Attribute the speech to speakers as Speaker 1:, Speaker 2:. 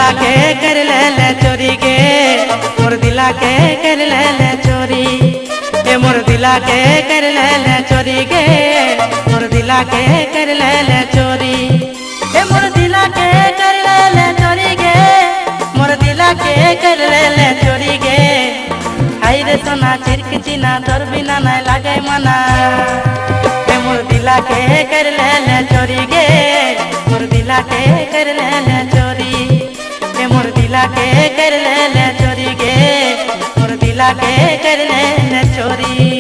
Speaker 1: दिला के कर ले चोरी गे मोर दिला के कर ले चोरी ए मोर दिला के कर ले चोरी गे मोर दिला के कर ले चोरी ए मोर दिला के कर ले चोरी गे मोर दिला के कर ले चोरी गे हाय रे सोना चिरक चिना तोर बिना ना लागे मना ए मोर दिला के कर ले चोरी गे मोर दिला के कर ले चोरी ए मोर दिला के कर ले चोरी गे मोर दिला के कर ले चोरी।